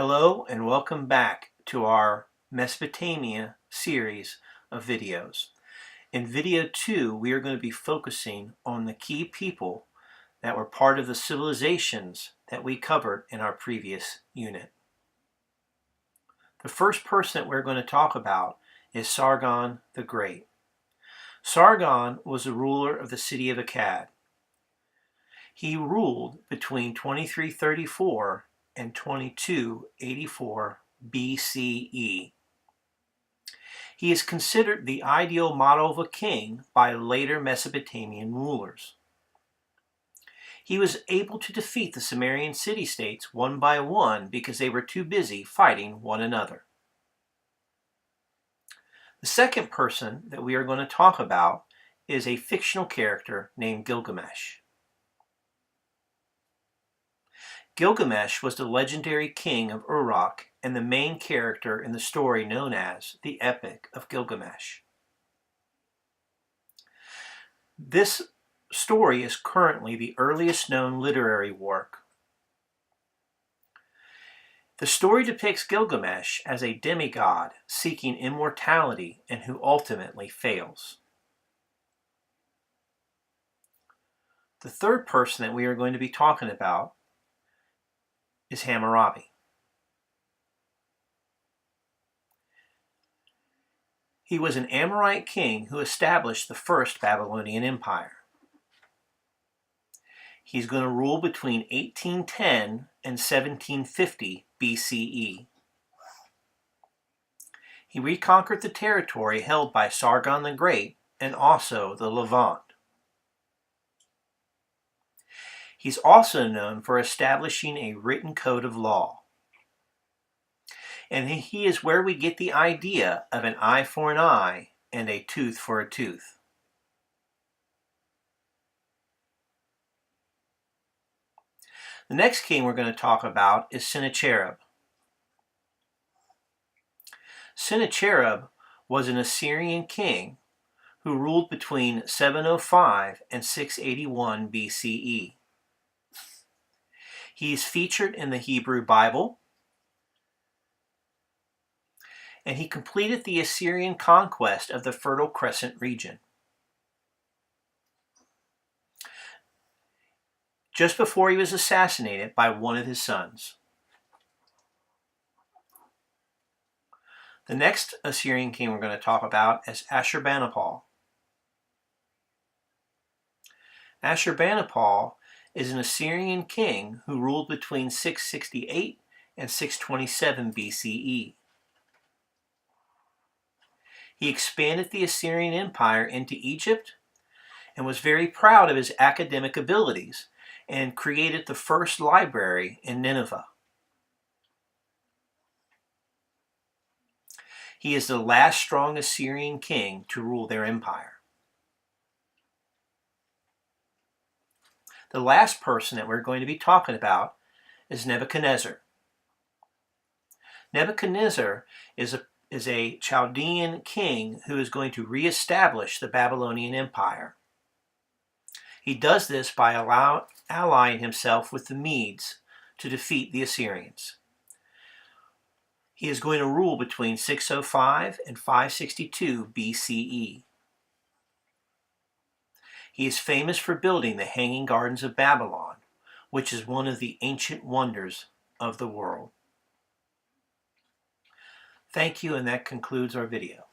Hello and welcome back to our Mesopotamia series of videos. In video 2, we are going to be focusing on the key people that were part of the civilizations that we covered in our previous unit. The first person that we're going to talk about is Sargon the Great. Sargon was the ruler of the city of Akkad. He ruled between 2334 and 2284 BCE. He is considered the ideal model of a king by later Mesopotamian rulers. He was able to defeat the Sumerian city-states one by one because they were too busy fighting one another. The second person that we are going to talk about is a fictional character named Gilgamesh. Gilgamesh was the legendary king of Uruk and the main character in the story known as the Epic of Gilgamesh. This story is currently the earliest known literary work. The story depicts Gilgamesh as a demigod seeking immortality and who ultimately fails. The third person that we are going to be talking about is Hammurabi. He was an Amorite king who established the first Babylonian Empire. He's going to rule between 1810 and 1750 BCE. He reconquered the territory held by Sargon the Great and also the Levant. He's also known for establishing a written code of law. And he is where we get the idea of an eye for an eye and a tooth for a tooth. The next king we're going to talk about is Sennacherib. Sennacherib was an Assyrian king who ruled between 705 and 681 BCE. He is featured in the Hebrew Bible, and he completed the Assyrian conquest of the Fertile Crescent region. Just before he was assassinated by one of his sons. The next Assyrian king we're going to talk about is Ashurbanipal. Ashurbanipal is an Assyrian king who ruled between 668 and 627 BCE. He expanded the Assyrian Empire into Egypt and was very proud of his academic abilities and created the first library in Nineveh. He is the last strong Assyrian king to rule their empire. The last person that we're going to be talking about is Nebuchadnezzar. Nebuchadnezzar is a Chaldean king who is going to reestablish the Babylonian Empire. He does this by allying himself with the Medes to defeat the Assyrians. He is going to rule between 605 and 562 BCE. He is famous for building the Hanging Gardens of Babylon, which is one of the ancient wonders of the world. Thank you, and that concludes our video.